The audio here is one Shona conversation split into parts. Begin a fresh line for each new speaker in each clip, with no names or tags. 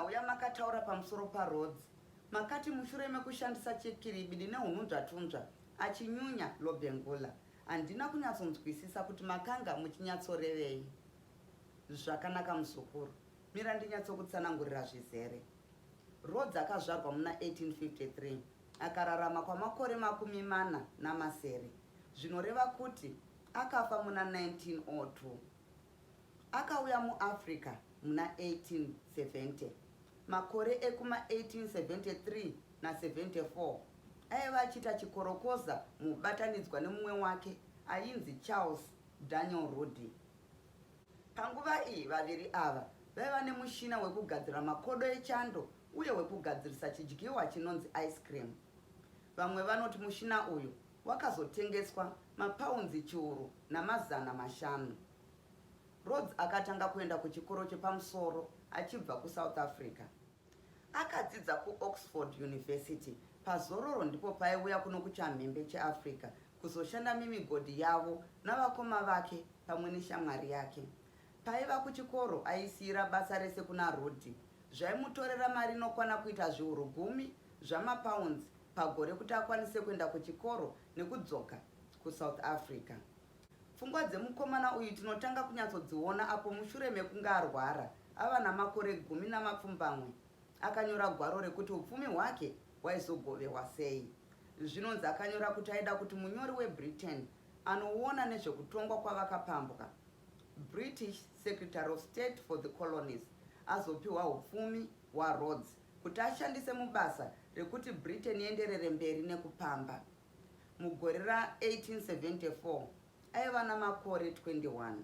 makauya makataura pamusoro paRhodes, makati mushure mekushandisa chekiribidi neunhunzvatunzva achinyunya Lobengula, handina kunyatsonzwisisa kuti makanga muchinyatsorevei. Zvakanaka muzukuru, mira ndinyatsokutsanangurira zvizere. Rhodes akazvarwa muna 1853 akararama kwamakore 40 zvinoreva kuti akafa muna 1902. Akauya muAfrica muna 1870. Makore ekuma 1873 na74 aiva achiita chikorokoza mubatanidzwa nemumwe wake ainzi Charles Daniel Rudi. Panguva iyi vaviri ava vaiva nemushina wekugadzira makodo echando uye wekugadzirisa chidyiwa chinonzi ice cream. Vamwe vanoti mushina uyu wakazotengeswa mapaunzi 105. Rhodes akatanga kuenda kuchikoro chepamusoro achibva kuSouth Africa. Akadzidza kuOxford University. Pazororo ndipo paiuya kuno kuchamhembe cheAfrica kuzoshanda mimigodhi yavo navakoma vake pamwe neshamwari yake. Paiva kuchikoro aisiyira basa rese kuna Rudi. Zvaimutorera mari inokwana kuita zviuru 10 zvamapaunzi pagore kuti akwanise kuenda kuchikoro nekudzoka kuSouth Africa. Pfungwa dzemukomana uyu tinotanga kunyatsodziona apo mushure mekunge arwara ava namakore 17 akanyora gwaro rekuti upfumi hwake hwaizogovewa sei. Zvinonzi akanyora kuti aida kuti munyori weBritain anoona nezvekutongwa kwavakapambwa, British Secretary of State for the Colonies, azopiwa upfumi hwaRhodes kuti ashandise mubasa rekuti Britain ienderere mberi nekupamba. Mugore ra1874 aiva namakore 21.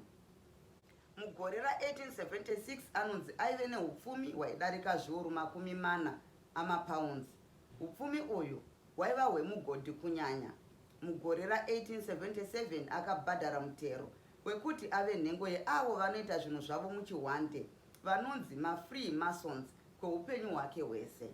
Mugore ra1876 anonzi aive neupfumi hwaidarika zviuru 40 amapaunzi. Upfumi uyu hwaiva hwemugodhi kunyanya. Mugore ra1877 akabhadhara mutero wekuti ave nhengo yeavo vanoita zvinhu zvavo muchihwande vanonzi mafree masons kweupenyu hwake hwese.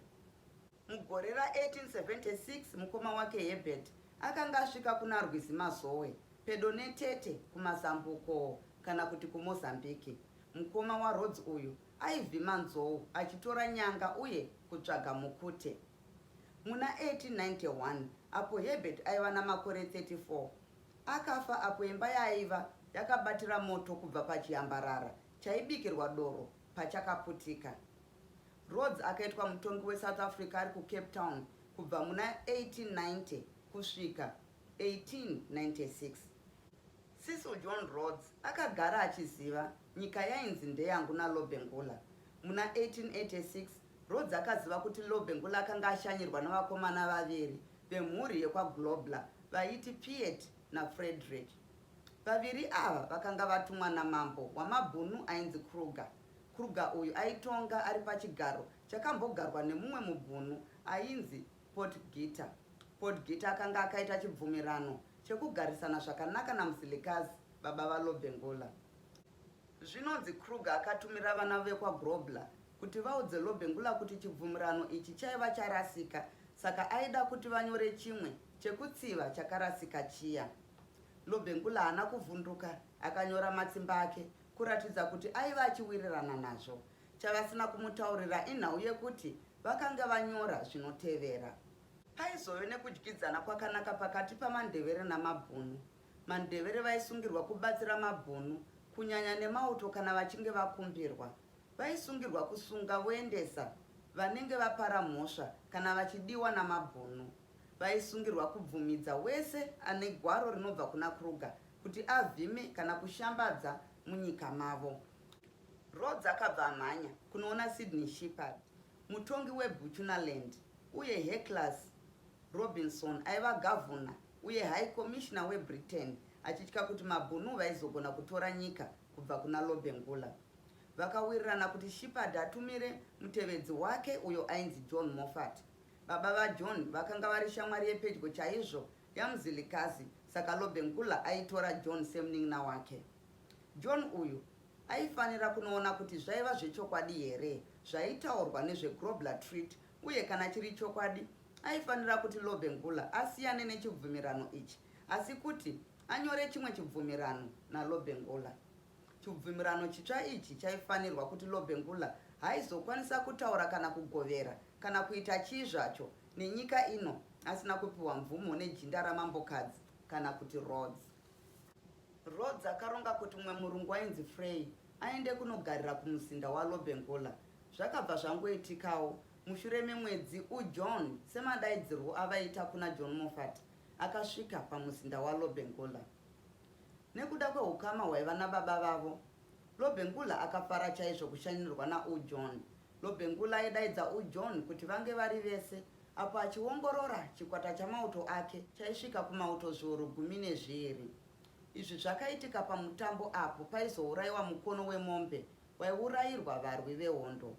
Mugore ra1876 mukoma wake Herbert akanga asvika kuna Rwizi Mazowe pedo neTete kumazambuko kana kuti kuMozambique. Mukoma waRhodes uyu aivhima nzou achitora nyanga uye kutsvaga mukute. Muna 1891 apo Herbert aiva namakore 34 akafa apo imba yaaiva yakabatira moto kubva pachiyambarara chaibikirwa doro pachakaputika. Rhodes akaitwa mutongi weSouth Africa ari kuCape Town kubva muna 1890 kusvika 1896. Cecil John Rhodes akagara achiziva nyika yainzi ndeyangu naLobengula. Muna 1886 Rhodes akaziva kuti Lobengula akanga ashanyirwa navakomana vaviri vemhuri yekwaGrobler vaiti Piet naFrederick. Vaviri ava vakanga vatumwa namambo wamabhunu ainzi Kruger. Kruger uyu aitonga ari pachigaro chakambogarwa nemumwe mubhunu ainzi Potgieter. Potgieter akanga akaita chibvumirano chekugarisana zvakanaka namuzilikazi baba vaLobengula. Zvinonzi Kruger akatumira vana vekwaGrobler kuti vaudze Lobengula kuti chibvumirano ichi chaiva charasika, saka aida kuti vanyore chimwe chekutsiva chakarasika chiya. Lobengula haana kuvhunduka, akanyora matsimba ake kuratidza kuti aiva achiwirirana nazvo. Chavasina kumutaurira inhau yekuti vakanga vanyora zvinotevera. Paizove nekudyidzana kwakanaka pakati pamandevere namabhunu. Mandevere vaisungirwa kubatsira mabhunu kunyanya nemauto kana vachinge vakumbirwa. Vaisungirwa kusunga voendesa vanenge vapara mhosva kana vachidiwa namabhunu. Vaisungirwa kubvumidza wese ane gwaro rinobva kuna Kruger kuti avhime kana kushambadza munyika mavo. Rhodes akabva amhanya kunoona Sydney Shepherd, mutongi weBuchunaland, uye Heclas Robinson aiva gavhuna uye high commissioner weBritain, achitya kuti mabhunu vaizogona kutora nyika kubva kuna Lobengula. Vakawirirana kuti Shepherd atumire mutevedzi wake uyo ainzi John Moffat. Baba vaJohn vakanga vari shamwari yepedyo chaizvo yamuzilikazi, saka Lobengula aitora John semunin'ina wake. John uyu aifanira kunoona kuti zvaiva zvechokwadi here zvaitaurwa nezveGrobler Treaty, uye kana chiri chokwadi aifanira kuti Lobengula asiyane nechibvumirano ichi, asi kuti anyore chimwe chibvumirano naLobengula. Chibvumirano chitsva ichi chaifanirwa kuti Lobengula haizokwanisa kutaura kana kugovera kana kuita chii zvacho nenyika ino asina kupiwa mvumo nejinda ramambokadzi kana kuti Rhodes. Rhodes akaronga kuti mumwe murungu ainzi Frey aende kunogarira kumuzinda waLobengula. Zvakabva zvangoitikawo mushure memwedzi uJohn semadaidzirwo avaita kuna John Moffat akasvika pamuzinda waLobengula. Nekuda kweukama hwaiva nababa vavo, Lobengula akafara chaizvo kushanirwa naUJohn. Lobengula aidaidza uJohn kuti vange vari vese, apo achiongorora chikwata chamauto ake chaisvika kumauto zviuru 12. Izvi zvakaitika pamutambo apo paizourayiwa mukono wemombe waiurayirwa varwi vehondo.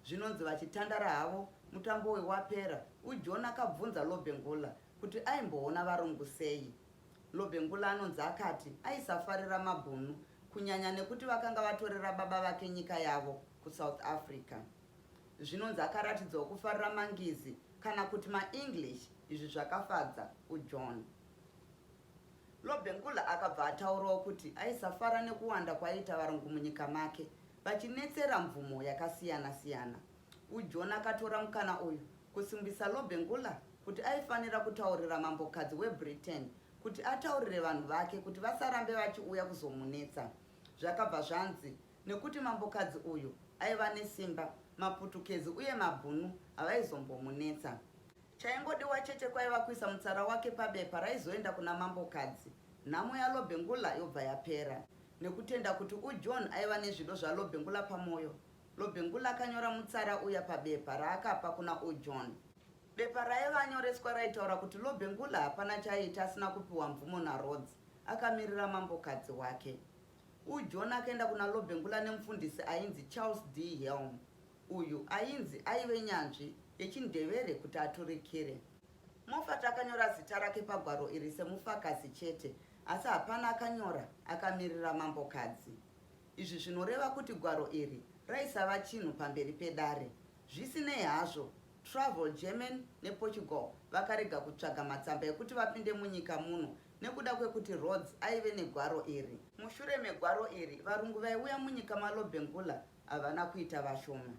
Zvinonzi vachitandara havo mutambo uyu wapera, uJohn akabvunza Lobengula kuti aimboona varungu sei. Lobengula anonzi akati aisafarira mabhunu, kunyanya nekuti vakanga vatorera baba vake nyika yavo kuSouth Africa. Zvinonzi akaratidzawo kufarira mangizi kana kuti maEnglish, izvi zvakafadza uJohn. Lobengula akabva ataurawo kuti aisafara nekuwanda kwaiita varungu munyika make vachinetsera mvumo yakasiyana-siyana. uJohn akatora mukana uyu kusimbisa Lobengula kuti aifanira kutaurira mambokadzi weBritain kuti ataurire vanhu vake kuti vasarambe vachiuya kuzomunetsa. Zvakabva zvanzi nekuti mambokadzi uyu aiva nesimba, maputukezi uye mabhunu havaizombomunetsa. Chaingodiwa chete kwaiva kuisa mutsara wake pabepa raizoenda kuna mambokadzi. Nhamo yaLobengula yobva yapera. Nekutenda kuti uJohn aiva nezvido zvaLobengula pamwoyo, Lobengula akanyora mutsara uya pabepa raakapa kuna uJohn. Bepa raiva anyoreswa raitaura kuti Lobengula hapana chaiita asina kupiwa mvumo naRhodes, akamirira mambokadzi wake. uJohn akaenda kuna Lobengula nemufundisi ainzi Charles D. Helm. Uyu ainzi aive nyanzvi yechindevere kuti aturikire. Moffat akanyora zita rake pagwaro iri semufakasi chete, asi hapana akanyora akamirira mambokadzi. Izvi zvinoreva kuti gwaro iri raisava chinhu pamberi pedare. Zvisinei hazvo, Travel German nePortugal vakarega kutsvaga matsamba ekuti vapinde munyika muno nekuda kwekuti Rhodes aive negwaro iri. Mushure megwaro iri, varungu vaiuya munyika maLobengula havana kuita vashoma.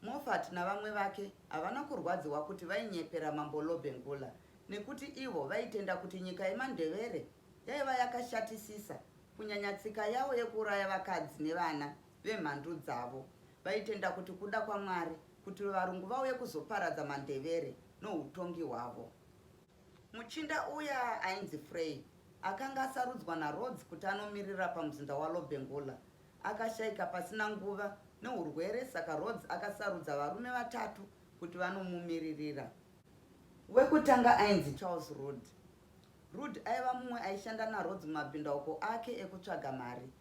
Moffat navamwe vake havana kurwadziwa kuti vainyepera mambo Lobengula, nekuti ivo vaitenda kuti nyika yemandevere yaiva yakashatisisa, kunyanya tsika yavo yekuuraya vakadzi nevana vemhandu dzavo. Vaitenda kuti kuda kwaMwari kuti varungu vauye kuzoparadza mandevere noutongi hwavo. Muchinda uya ainzi Frey akanga asarudzwa naRhodes kuti anomirira pamuzinda waLobengula akashayika pasina nguva neurwere, saka Rhodes akasarudza varume 3 kuti vanomumiririra. Wekutanga ainzi Charles Rood. Rood aiva mumwe aishanda naRhodes mumabhindauko ake ekutsvaga mari,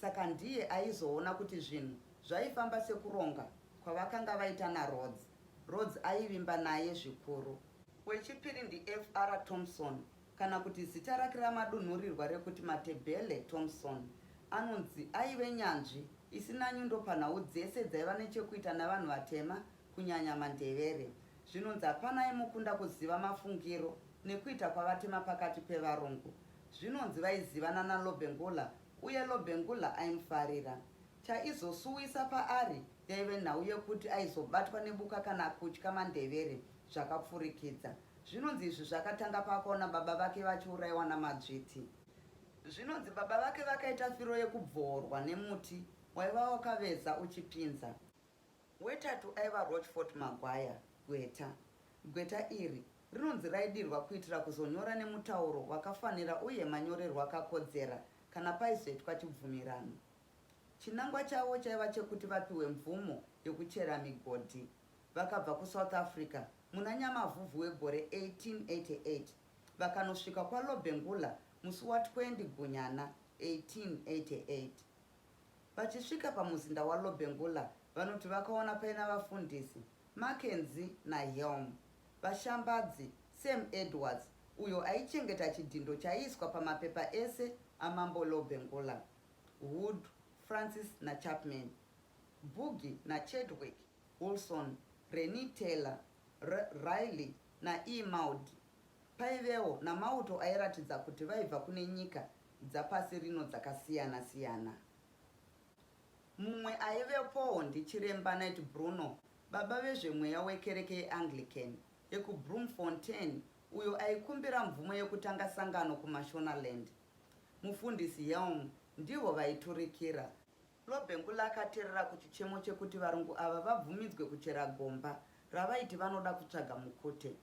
saka ndiye aizoona kuti zvinhu zvaifamba sekuronga kwavakanga vaita naRhodes. Rhodes aivimba naye zvikuru. Wechipiri ndiFR Thompson, kana kuti zita rake ramadunhurirwa rekuti Matebele Thompson. Anonzi aive nyanzvi isina nyundo panhau dzese dzaiva nechekuita navanhu vatema, kunyanya mandevere. Zvinonzi hapana aimukunda kuziva mafungiro nekuita kwavatema pakati pevarungu. Zvinonzi vaizivana naLobengula uye Lobengula aimufarira. Chaizosuwisa paari yaive nhau yekuti aizobatwa nebuka kana kutya mandevere zvakapfurikidza. Zvinonzi izvi zvakatanga pakaona baba vake vachiurayiwa namadzviti. Zvinonzi baba vake vakaita firo yekubvorwa nemuti waiva wakaveza uchipinza. Wetatu aiva Rochford Maguire, gweta. Gweta iri rinonzi raidirwa kuitira kuzonyora nemutauro wakafanira uye manyorerwo akakodzera kana paizoitwa chibvumirano. Chinangwa chavo chaiva chekuti vapiwe mvumo yokuchera migodhi. Vakabva kuSouth Africa muna Nyamavhuvhu wegore 1888 vakanosvika kwaLobengula musi wa20 Gunyana 1888. Vachisvika pamuzinda waLobengula, vanoti vakaona paina vafundisi Mackenzie naHelm, vashambadzi Sam Edwards uyo aichengeta chidhindo chaiiswa pamapepa ese amambo Lobengula, Wood, Francis naChapman, Boogie naChadwick Wilson, Rennie Taylor, Riley naE. Maud. Paivewo namauto airatidza kuti vaibva kune nyika dzapasi rino dzakasiyana-siyana. Mumwe aivepowo ndichiremba Knight Bruno, baba vezvemweya wekereke yeAnglican yekuBroomfontein, uyo aikumbira mvumo yekutanga sangano kuMashonaland. Mufundisi Helm ndivo vaiturikira. Lobengula akateerera kuchichemo chekuti varungu ava vabvumidzwe kuchera gomba ravaiti vanoda kutsvaga mukute.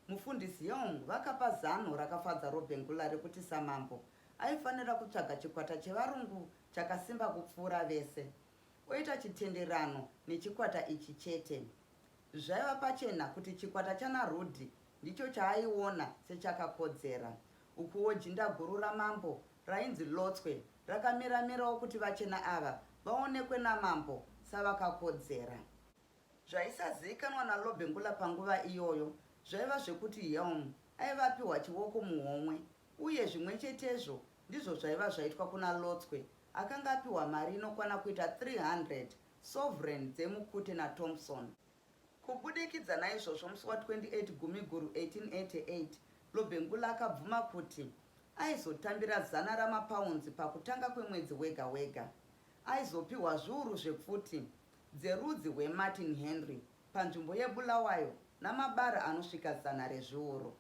Mufundisi Helm vakapa zano rakafadza Lobengula rekuti samambo aifanira kutsvaga chikwata chevarungu chakasimba kupfuura vese, oita chitenderano nechikwata ichi chete. Zvaiva pachena kuti chikwata chaNhoroondo ndicho chaaiona sechakakodzera. Ukuwo jinda guru ramambo rainzi Lotswe rakamira-mirawo kuti vachena ava vaonekwe namambo savakakodzera. Zvaisazivikanwa naLobengula panguva iyoyo zvaiva zvekuti Helm aivapiwa chiwoko muhomwe, uye zvimwe chetezvo ndizvo zvaiva zvaitwa kuna Lotswe, akanga apiwa mari inokwana kuita 300 sovereign dzemukute naThompson. Kubudikidza naizvozvo musi wa28 Gumiguru 1888 Lobengula akabvuma kuti aizotambira 100 ramapaunzi pakutanga kwemwedzi wega wega. Aizopiwa zviuru zvepfuti dzerudzi rweMartin Henry panzvimbo yeBulawayo namabara anosvika 100 rezviuru.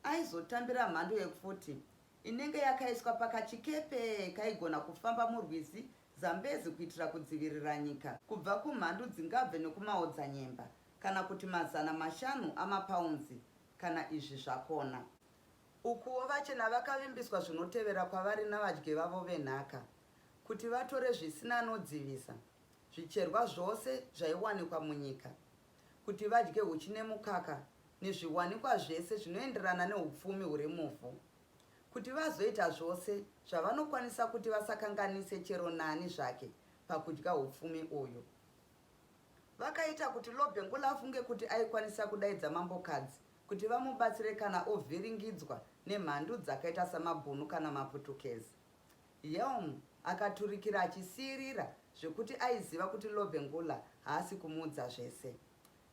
Aizotambira mhando yepfuti inenge yakaiswa pakachikepe kaigona kufamba murwizi Zambezi kuitira kudzivirira nyika kubva kumhandu dzingabve nekumaodzanyemba, kana kuti 500 amapaunzi, kana izvi zvakona. Ukuwo vachena vakavimbiswa zvinotevera kwavari navadyi vavo venhaka, kuti vatore zvisina nodzivisa zvicherwa zvose zvaiwanikwa munyika, kuti vadye huchi nemukaka nezviwanikwa zvese zvinoenderana neupfumi huri muvhu, kuti vazoita zvose zvavanokwanisa kuti vasakanganise chero nani zvake pakudya upfumi uyu. Vakaita kuti Lobengula afunge kuti aikwanisa kudaidza mambokadzi kuti vamubatsire kana ovhiringidzwa nemhandu dzakaita samabhunu kana maputukezi. Helm akaturikira achisiyirira zvekuti aiziva kuti Lobengula haasi kumuudza zvese.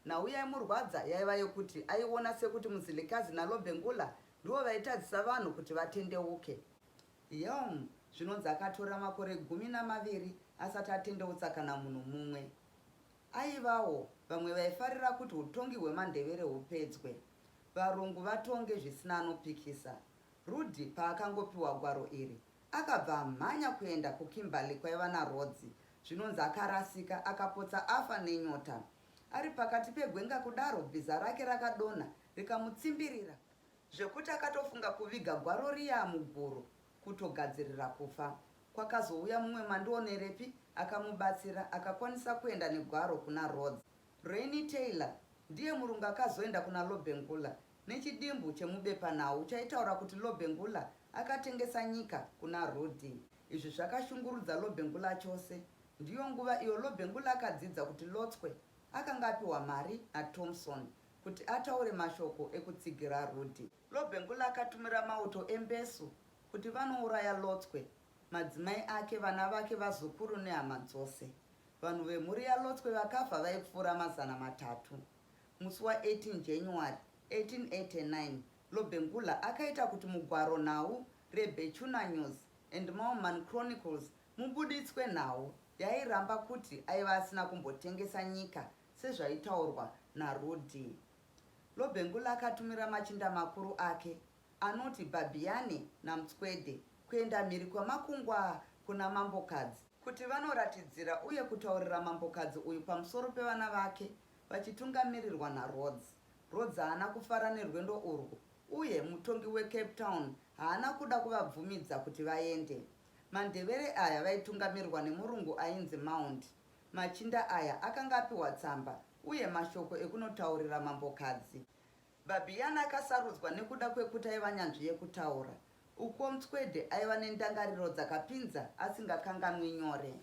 Nhau yaimurwadza yaiva yokuti aiona sekuti Muzilikazi naLobengula ndivo vaitadzisa vanhu kuti vatendeuke. Helm zvinonzi akatora makore 12 asati atendeutsa kana munhu mumwe. Aivawo vamwe vaifarira kuti utongi hwemandevere hupedzwe, varungu vatonge zvisina anopikisa. Rudi paakangopiwa gwaro iri akabva amhanya kuenda kuKimberley kwaiva naRhodes, zvinonzi akarasika akapotsa afa nenyota. Ari pakati pegwenga kudaro bhiza rake rakadonha rikamutsimbirira zvekuti akatofunga kuviga gwaro riya muguru kutogadzirira kufa. Kwakazouya mumwe mandionerepi akamubatsira akakwanisa kuenda negwaro kuna Rhodes. Rainy Taylor ndiye murungu akazoenda kuna Lobengula nechidimbu chemubepanhau chaitaura kuti Lobengula akatengesa nyika kuna Rudi. Izvi zvakashungurudza Lobengula chose. Ndiyo nguva iyo Lobengula akadzidza kuti Lotswe akanga apiwa mari naThompson kuti ataure mashoko ekutsigira Rudi. Lobengula akatumira mauto embesu kuti vanouraya Lotswe, madzimai ake, vana vake, vazukuru nehama dzose. Vanhu vemhuri yaLotswe vakafa vaipfuura 300. Musi wa18 January 1889 Lobengula akaita kuti mugwaro nhau reBechuna News and Maoman Chronicles mubuditswe nhau yairamba kuti aiva asina kumbotengesa nyika sezvaitaurwa naRudi. Lobengula akatumira machinda makuru ake anoti Babiyane naMutswede kuenda mhiri kwamakungwa kuna mambokadzi kuti vanoratidzira uye kutaurira mambokadzi uyu pamusoro pevana vake vachitungamirirwa naRhodes. Rhodes haana kufara nerwendo urwu, uye mutongi weCape Town haana kuda kuvabvumidza kuti vaende. Mandevere aya vaitungamirirwa nemurungu ainzi Mount. Machinda aya akanga apiwa tsamba uye mashoko ekunotaurira mambokadzi. Babiyana akasarudzwa nekuda kwekuti aiva nyanzvi yekutaura. Uko Mutswede aiva nendangariro dzakapinza asingakanganwi nyore.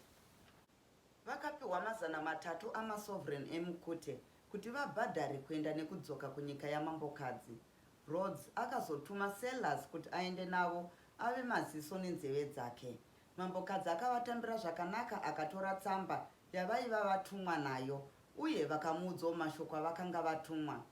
Vakapiwa 300 amasovereign emukute kuti vabhadhare kuenda nekudzoka kunyika yamambokadzi. Rhodes akazotuma sailors kuti aende navo ave maziso nenzeve dzake. Mambokadzi akavatambira zvakanaka, akatora tsamba yavaiva vatumwa nayo uye vakamuudzawo mashoko avakanga vatumwa.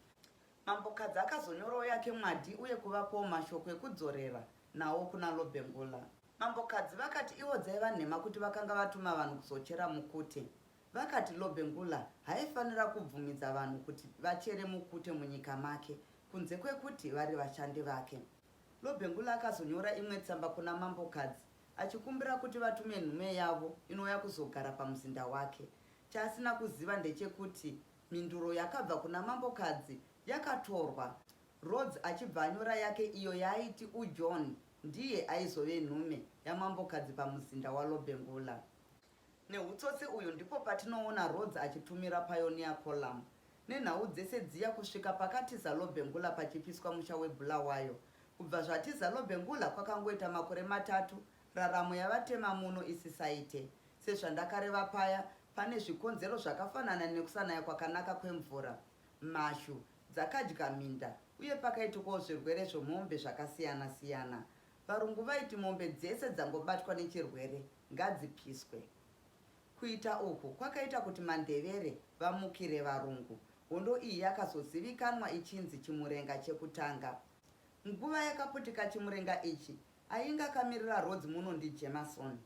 Mambokadzi akazonyorawo yake mwadi uye kuvapawo mashoko ekudzorera nawo kuna Lobengula. Mambokadzi vakati ivo dzaiva nhema kuti vakanga vatuma vanhu kuzochera mukute. Vakati Lobengula haifanira kubvumidza vanhu kuti vachere mukute munyika make kunze kwekuti vari vashandi vake. Lobengula akazonyora imwe tsamba kuna mambokadzi achikumbira kuti vatume nhume yavo inouya kuzogara pamuzinda wake. Chaasina kuziva ndechekuti mhinduro yakabva kuna mambokadzi yakatorwa. Rhodes achibva anyora yake iyo yaaiti uJohn ndiye aizove nhume yamambokadzi pamuzinda waLobengula. Nehutsotsi uyu ndipo patinoona Rhodes achitumira pioneer column nenhau dzese dziya kusvika pakatiza Lobengula pachipiswa musha weBulawayo. Kubva zvatiza Lobengula kwakangoita makore 3 raramo yavatema muno isisaite. Sezvandakareva paya, pane zvikonzero zvakafanana nekusanaya kwakanaka kwemvura, mashu dzakadya minda uye pakaitikawo zvirwere zvemombe zvakasiyana siyana. Varungu vaiti mombe dzese dzangobatwa nechirwere ngadzipiswe. Kuita uku kwakaita kuti mandevere vamukire varungu. Hondo iyi yakazozivikanwa ichinzi Chimurenga chekutanga. Nguva yakaputika Chimurenga ichi ainga kamirira Rhodes muno ndiJameson.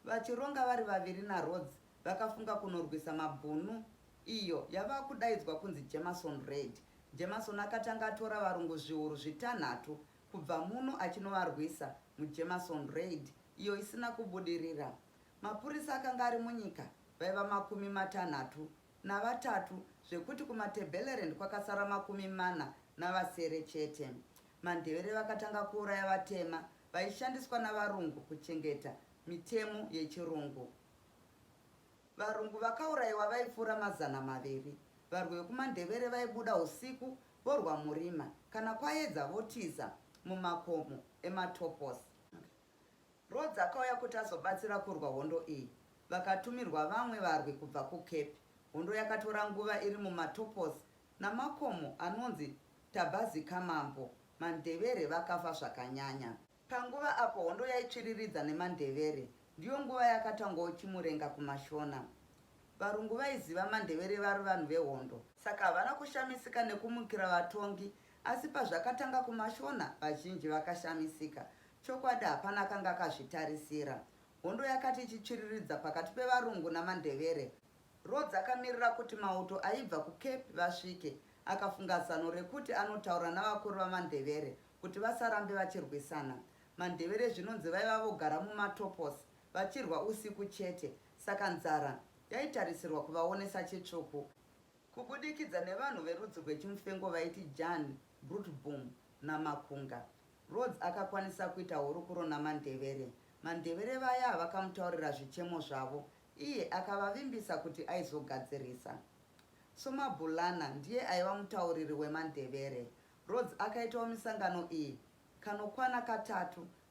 Vachironga vari vaviri naRhodes vakafunga kunorwisa mabhunu iyo yava kudaidzwa kunzi Jameson Raid. Jameson akatanga atora varungu zviuru 5 kubva muno achinovarwisa muJameson Raid iyo isina kubudirira. Mapurisa akanga ari munyika vaiva 63 zvekuti kumatebeleland kwakasara 40 chete. Mandevere vakatanga kuuraya vatema vaishandiswa navarungu kuchengeta mitemo yechirungu. Varungu vakaurayiwa vaipfuura 200. Varwi vekumandevere vaibuda usiku vorwa murima kana kwaedza votiza mumakomo ematopos. Rhodes akauya kuti azobatsira kurwa hondo iyi. Vakatumirwa vamwe varwi kubva kuCape. Hondo yakatora nguva iri mumatopos namakomo anonzi Tabhazikamambo. Mandevere vakafa zvakanyanya. Panguva apo hondo yaitsviriridza nemandevere ndiyo nguva yakatangawo Chimurenga kumashona. Varungu vaiziva mandevere vari vanhu vehondo, saka havana kushamisika nekumukira vatongi, asi pazvakatanga kumashona vazhinji vakashamisika. Chokwadi hapana akanga akazvitarisira. Hondo yakati ichitsviriridza pakati pevarungu namandevere. Rhodes akamirira kuti mauto aibva kuCape vasvike. Akafunga zano rekuti anotaura navakuru vamandevere kuti vasarambe vachirwisana. Mandevere zvinonzi vaiva vogara mumatopos vachirwa usiku chete, saka nzara yaitarisirwa kuvaonesa chitsvuku. Kubudikidza nevanhu verudzi rwechimufengo vaiti Jan, Brutboom naMakunga, Rhodes akakwanisa kuita hurukuro namandevere. Mandevere vaya vakamutaurira zvichemo zvavo, iye akavavimbisa kuti aizogadzirisa. Somabulana ndiye aiva mutauriri wemandevere. Rhodes akaitawo misangano iyi kanokwana 3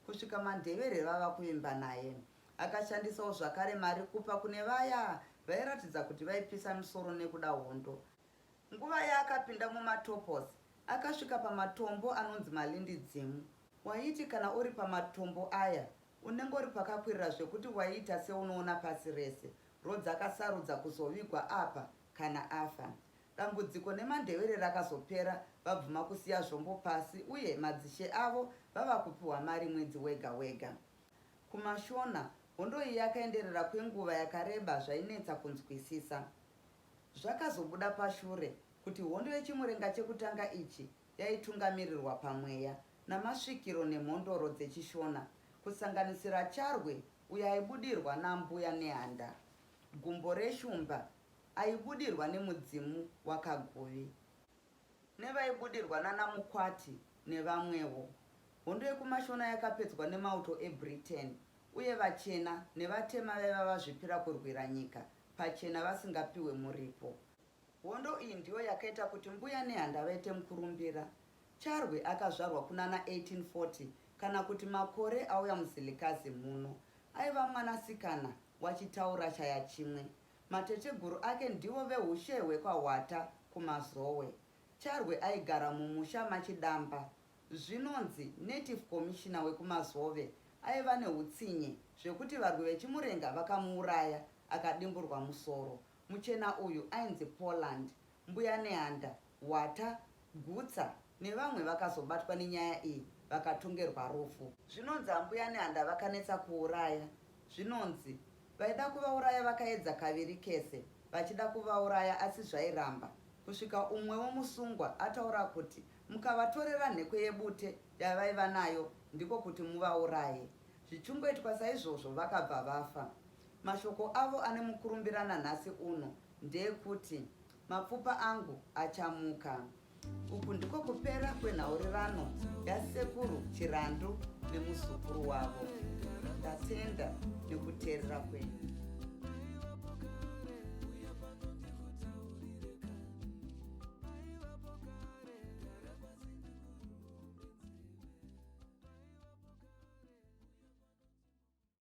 kusvika mandevere vava kuimba naye. Akashandisawo zvakare mari kupa kune vaya vairatidza kuti vaipisa misoro nekuda hondo. Nguva yaakapinda mumatopos akasvika pamatombo anonzi Malindi Dzimu. Waiti kana uri pamatombo aya unenge uri pakakwirira zvekuti waiita seunoona pasi rese. Rhodes akasarudza kuzovigwa apa kana afa. Dambudziko nemandevere rakazopera vabvuma kusiya zvombo pasi uye madzishe avo vava kupiwa mari mwedzi wega wega. Kumashona hondo iyi yakaenderera kwenguva yakareba zvainetsa kunzwisisa. Zvakazobuda pashure kuti hondo yechimurenga chekutanga ichi yaitungamirirwa pamweya namasvikiro nemhondoro dzechishona, kusanganisira Charwe uyo aibudirwa nambuya nehanda, Gumbo reshumba aibudirwa nemudzimu wakaguvi, nevaibudirwa nanamukwati nevamwewo. Hondo yekumashona yakapedzwa nemauto eBritain uye vachena nevatema vaiva vazvipira kurwira nyika, pachena vasingapiwe muripo. Hondo iyi ndiyo yakaita kuti mbuya nehanda vaite mukurumbira. Charwe akazvarwa kunana 1840 kana kuti makore auya muzilikazi muno. Aiva mwanasikana wachitaura chaya chimwe. Mateteguru ake ndivo veushe hwekwaHwata kumazowe. Charwe aigara mumusha Machidamba. Zvinonzi Native Commissioner wekumazove aiva neutsinye zvekuti varwi vechimurenga vakamuuraya akadimburwa musoro. Muchena uyu ainzi Poland. Mbuya nehanda, Hwata, Gutsa nevamwe vakazobatwa nenyaya iyi vakatongerwa rufu. Zvinonzi ambuya nehanda vakanetsa kuuraya. Zvinonzi vaida kuvauraya vakaedza kaviri kese, vachida kuvauraya asi zvairamba, kusvika umwe womusungwa ataura kuti mukavatorera nhekwe yebute yavaiva nayo ndiko kuti muvauraye. Zvichungoitwa saizvozvo vakabva vafa. Mashoko avo ane mukurumbirana nhasi uno ndeyekuti mapfupa angu achamuka. Uku ndiko kupera kwenhaurirano yasekuru Chirandu nemuzukuru wavo. Ndatenda nekuteerera kwenyu.